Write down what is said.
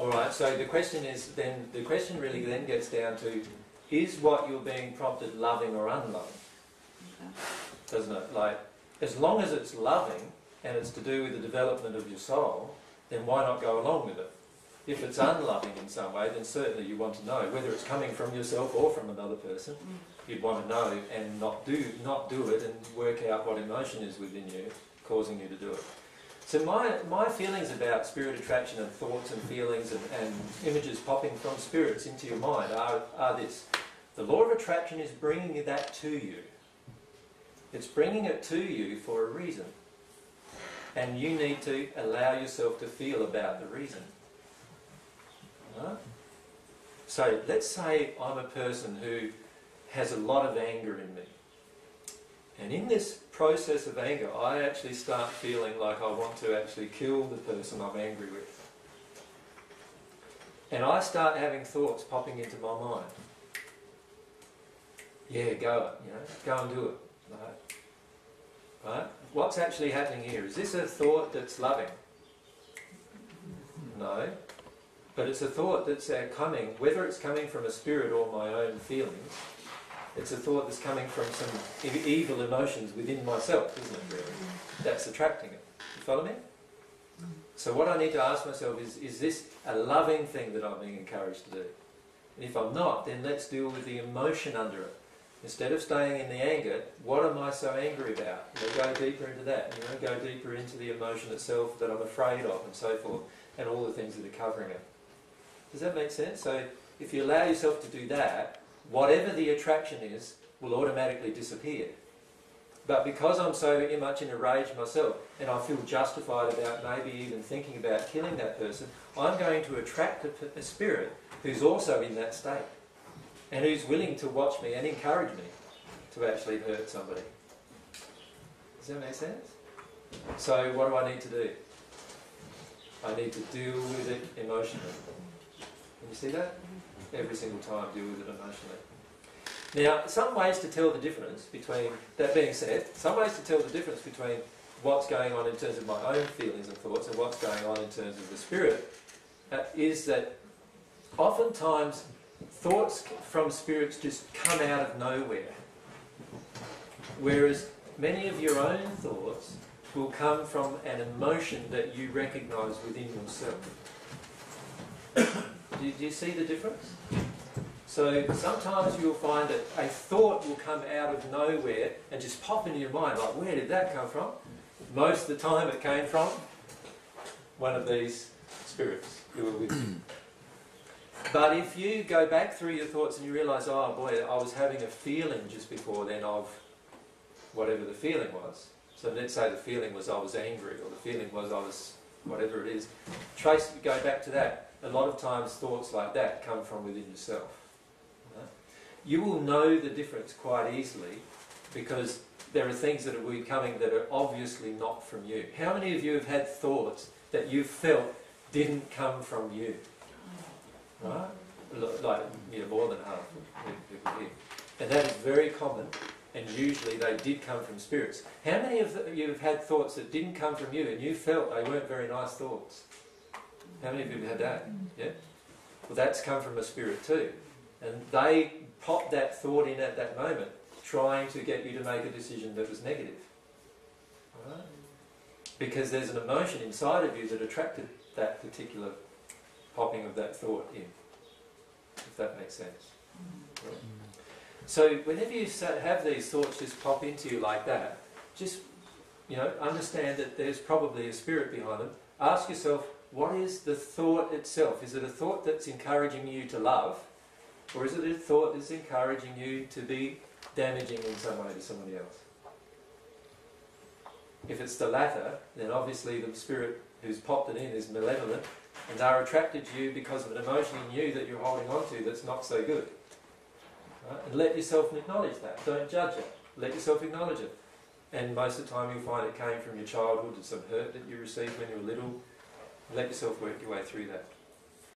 Alright, so the question really then gets down to, is what you're being prompted loving or unloving? Doesn't it? Like, as long as it's loving and it's to do with the development of your soul, then why not go along with it? If it's unloving in some way, then certainly you want to know, whether it's coming from yourself or from another person, you'd want to know and not do it and work out what emotion is within you causing you to do it. So my feelings about spirit attraction and thoughts and feelings and images popping from spirits into your mind are this. The law of attraction is bringing that to you. It's bringing it to you for a reason. And you need to allow yourself to feel about the reason. Right? So let's say I'm a person who has a lot of anger in me. And in this process of anger, I actually start feeling like I want to actually kill the person I'm angry with. And I start having thoughts popping into my mind. Yeah, go and do it. Right? What's actually happening here? Is this a thought that's loving? No. But it's a thought that's coming, whether it's coming from a spirit or my own feelings, it's a thought that's coming from some evil emotions within myself, isn't it, really? That's attracting it. You follow me? So what I need to ask myself is this a loving thing that I'm being encouraged to do? And if I'm not, then let's deal with the emotion under it. Instead of staying in the anger, what am I so angry about? Go deeper into that. Go deeper into the emotion itself that I'm afraid of and so forth, and all the things that are covering it. Does that make sense? So if you allow yourself to do that, whatever the attraction is will automatically disappear. But because I'm so much in a rage myself, and I feel justified about maybe even thinking about killing that person, I'm going to attract a spirit who's also in that state, and who's willing to watch me and encourage me to actually hurt somebody. Does that make sense? So what do I need to do? I need to deal with it emotionally. Can you see that? Every single time, deal with it emotionally. Now, some ways to tell the difference between, that being said, some ways to tell the difference between what's going on in terms of my own feelings and thoughts and what's going on in terms of the spirit is that oftentimes thoughts from spirits just come out of nowhere, whereas many of your own thoughts will come from an emotion that you recognise within yourself. Do you see the difference? So sometimes you'll find that a thought will come out of nowhere and just pop into your mind, like, where did that come from? Most of the time it came from one of these spirits who were with you. But if you go back through your thoughts and you realise, oh boy, I was having a feeling just before then of whatever the feeling was. So let's say the feeling was I was angry, or the feeling was I was whatever it is. Go back to that. A lot of times thoughts like that come from within yourself. You will know the difference quite easily because there are things that are coming that are obviously not from you. How many of you have had thoughts that you felt didn't come from you? Right? Like, more than half of people here. And that is very common, and usually they did come from spirits. How many of you have had thoughts that didn't come from you and you felt they weren't very nice thoughts? How many of you have had that? Yeah? Well, that's come from a spirit too. And they popped that thought in at that moment, trying to get you to make a decision that was negative. Right? Because there's an emotion inside of you that attracted that particular popping of that thought in, if that makes sense. Right? So whenever you have these thoughts just pop into you like that, just understand that there's probably a spirit behind them. Ask yourself, what is the thought itself? Is it a thought that's encouraging you to love? Or is it a thought that's encouraging you to be damaging in some way to somebody else? If it's the latter, then obviously the spirit who's popped it in is malevolent, and they're attracted to you because of an emotion in you that you're holding on to that's not so good. Right? And let yourself acknowledge that. Don't judge it. Let yourself acknowledge it. And most of the time you'll find it came from your childhood, or some hurt that you received when you were little. Let yourself work your way through that.